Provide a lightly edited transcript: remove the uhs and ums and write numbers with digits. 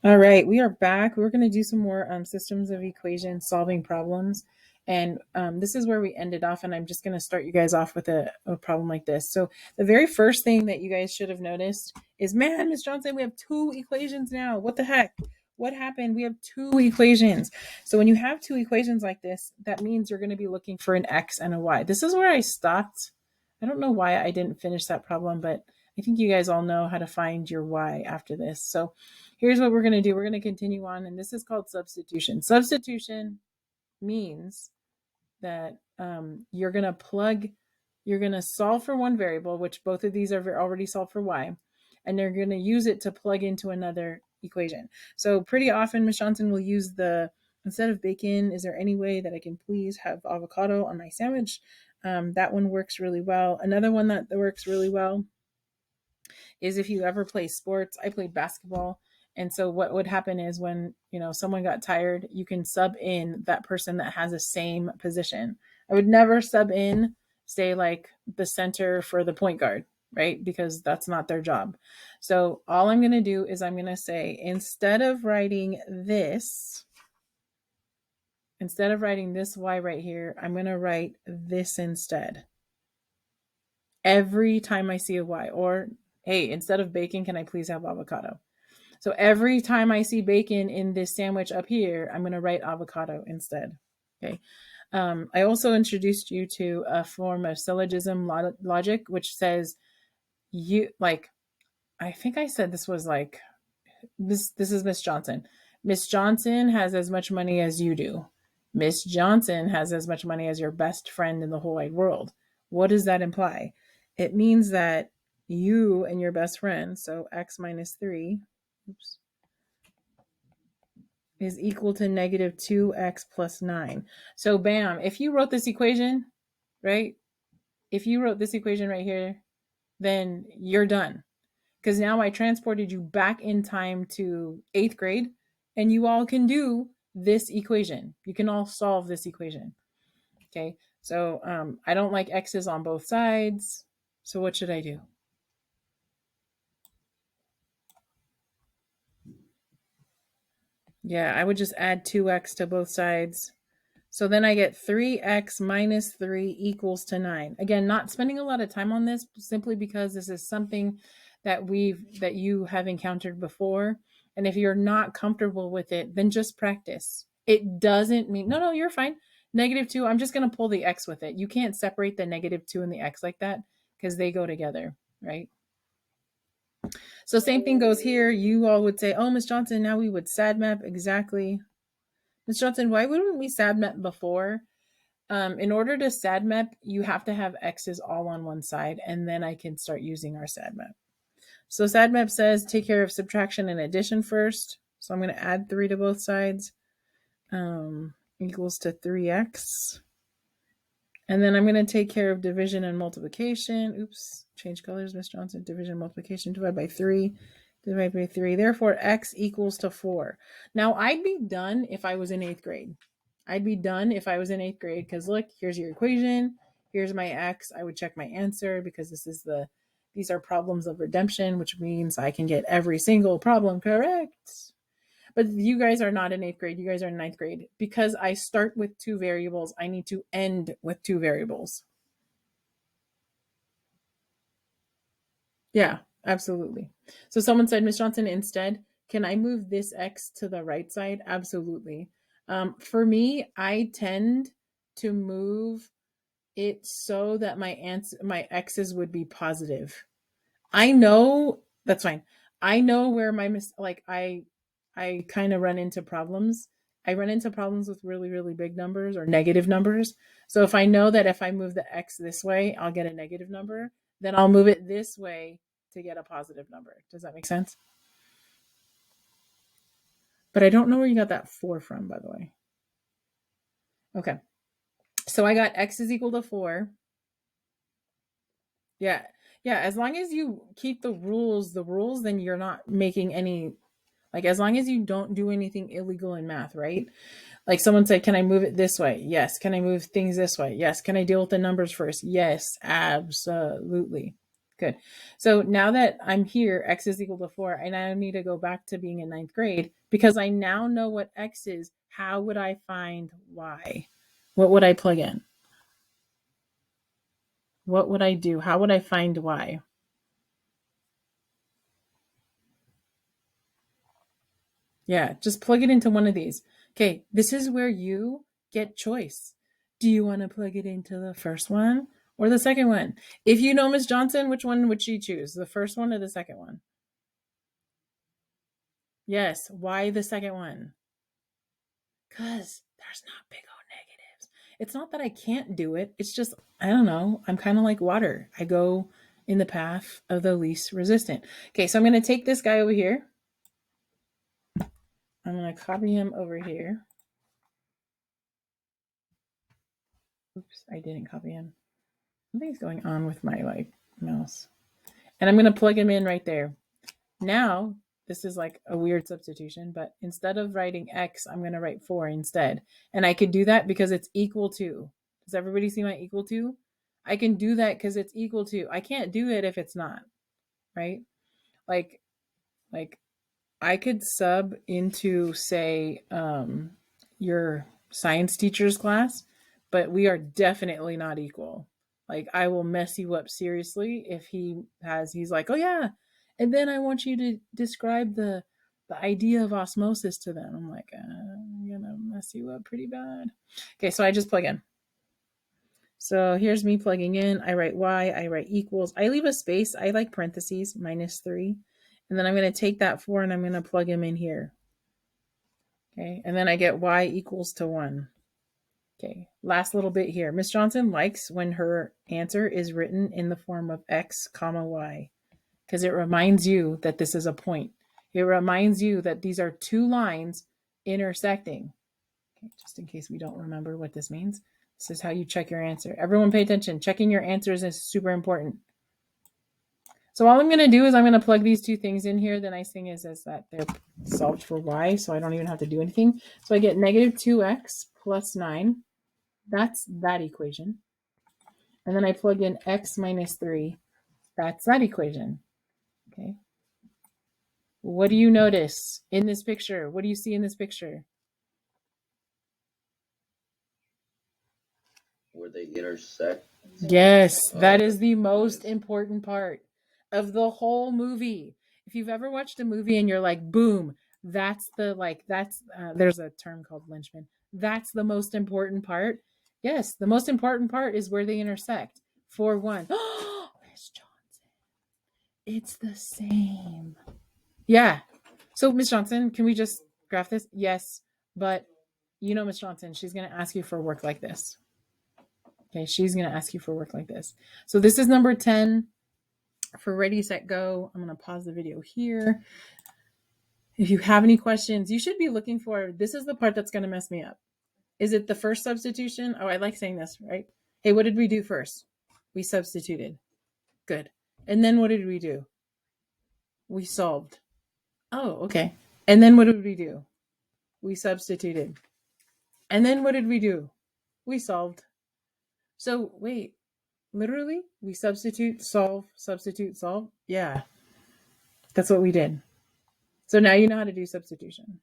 All right, we are back. We're going to do some more systems of equations solving problems. And this is where we ended off. And I'm just going to start you guys off with a problem like this. So, the very first thing that you guys should have noticed is, man, Miss Johnson, we have two equations now. What the heck? What happened? We have two equations. So, when you have two equations like this, that means you're going to be looking for an x and a y. This is where I stopped. I don't know why I didn't finish that problem, but I think you guys all know how to find your y after this. So, here's what we're going to do. We're going to continue on, and this is called substitution. Substitution means that you're going to solve for one variable, which both of these are already solved for y, and they're going to use it to plug into another equation. So pretty often, Ms. Johnson will use instead of bacon, is there any way that I can please have avocado on my sandwich? That one works really well. Another one that works really well is if you ever play sports. I played basketball. And so what would happen is when, someone got tired, you can sub in that person that has the same position. I would never sub in, say, like the center for the point guard, right? Because that's not their job. So all I'm going to do is I'm going to say, instead of writing this y right here, I'm going to write this instead. Every time I see a y, or hey, instead of bacon, can I please have avocado? So every time I see bacon in this sandwich up here, I'm going to write avocado instead. Okay. I also introduced you to a form of syllogism logic, which says I think I said this was like, this is Miss Johnson. Miss Johnson has as much money as you do. Miss Johnson has as much money as your best friend in the whole wide world. What does that imply? It means that you and your best friend, so x minus 3, oops, is equal to negative 2x plus 9. So bam, if you wrote this equation, right? If you wrote this equation right here, then you're done. Because now I transported you back in time to 8th grade, and you all can do this equation. You can all solve this equation. Okay, so I don't like x's on both sides. So what should I do? Yeah, I would just add 2x to both sides. So then I get 3x minus 3 equals to 9. Again, not spending a lot of time on this simply because this is something that you have encountered before. And if you're not comfortable with it, then just practice. It doesn't mean, no, you're fine. Negative 2, I'm just going to pull the x with it. You can't separate the negative 2 and the x like that because they go together, right? So same thing goes here. You all would say, oh, Miss Johnson, now we would SAD map. Exactly. Miss Johnson, why wouldn't we SAD map before? In order to SAD map, you have to have x's all on one side, and then I can start using our SAD map. So SAD map says take care of subtraction and addition first. So I'm going to add 3 to both sides, equals to 3x. And then I'm going to take care of division and multiplication. Oops, change colors, Miss Johnson. Division, multiplication, divide by 3. Divide by 3. Therefore, x equals to 4. Now, I'd be done if I was in 8th grade. Because look, here's your equation. Here's my x. I would check my answer because these are problems of redemption, which means I can get every single problem correct. But you guys are not in 8th grade. You guys are in 9th grade. Because I start with 2 variables, I need to end with 2 variables. Yeah, absolutely. So someone said, Miss Johnson, instead, can I move this x to the right side? Absolutely. For me, I tend to move it so that my x's would be positive. I know that's fine. I know where I kind of run into problems. I run into problems with really, really big numbers or negative numbers. So if I know that if I move the x this way, I'll get a negative number, then I'll move it this way to get a positive number. Does that make sense? But I don't know where you got that 4 from, by the way. Okay. So I got x is equal to 4. Yeah. Yeah. As long as you keep the rules, then you're not making any, like, as long as you don't do anything illegal in math, right? Like someone said, can I move it this way? Yes. Can I move things this way? Yes. Can I deal with the numbers first? Yes, absolutely. Good. So now that I'm here, x is equal to 4, I now need to go back to being in ninth grade because I now know what x is. How would I find y? What would I plug in? What would I do? How would I find y? Yeah, just plug it into one of these. Okay, this is where you get choice. Do you want to plug it into the first one or the second one? If you know Miss Johnson, which one would she choose? The first one or the second one? Yes. Why the second one? Because there's not big O negatives. It's not that I can't do it. It's just, I don't know. I'm kind of like water. I go in the path of the least resistant. Okay, so I'm going to take this guy over here. I'm going to copy him over here. Oops, I didn't copy him. Something's going on with my mouse. And I'm going to plug him in right there. Now, this is like a weird substitution, but instead of writing x, I'm going to write 4 instead. And I could do that because it's equal to. Does everybody see my equal to? I can do that because it's equal to. I can't do it if it's not, right? Like I could sub into, say, your science teacher's class, but we are definitely not equal. Like I will mess you up seriously if he's like, oh yeah, and then I want you to describe the idea of osmosis to them. I'm like, I'm gonna mess you up pretty bad. Okay, so I just plug in. So here's me plugging in. I write y, I write equals. I leave a space. I like parentheses, -3. And then I'm going to take that 4 and I'm going to plug him in here. Okay, and then I get y equals to 1. Okay, last little bit here. Miss Johnson likes when her answer is written in the form of x comma y because it reminds you that this is a point. It reminds you that these are two lines intersecting. Okay, just in case we don't remember what this means. This is how you check your answer. Everyone pay attention. Checking your answers is super important. So all I'm going to do is I'm going to plug these two things in here. The nice thing is that they're solved for y, so I don't even have to do anything. So I get -2x plus 9. That's that equation. And then I plug in x minus 3. That's that equation. Okay. What do you notice in this picture? What do you see in this picture? Where they intersect. Yes, that is the most important part of the whole movie. If you've ever watched a movie and you're like, boom, that's there's a term called linchpin. That's the most important part. Yes, the most important part is where they intersect. For one, oh, Miss Johnson, it's the same. Yeah. So, Miss Johnson, can we just graph this? Yes, but you know, Miss Johnson, she's going to ask you for work like this. Okay, she's going to ask you for work like this. So this is number 10 for Ready, Set, Go. I'm going to pause the video here. If you have any questions, you should be looking for, this is the part that's going to mess me up. Is it the first substitution? Oh, I like saying this, right? Hey, what did we do first? We substituted. Good. And then what did we do? We solved. Oh, okay. And then what did we do? We substituted. And then what did we do? We solved. So wait, literally, we substitute, solve, substitute, solve. Yeah, that's what we did. So now you know how to do substitution.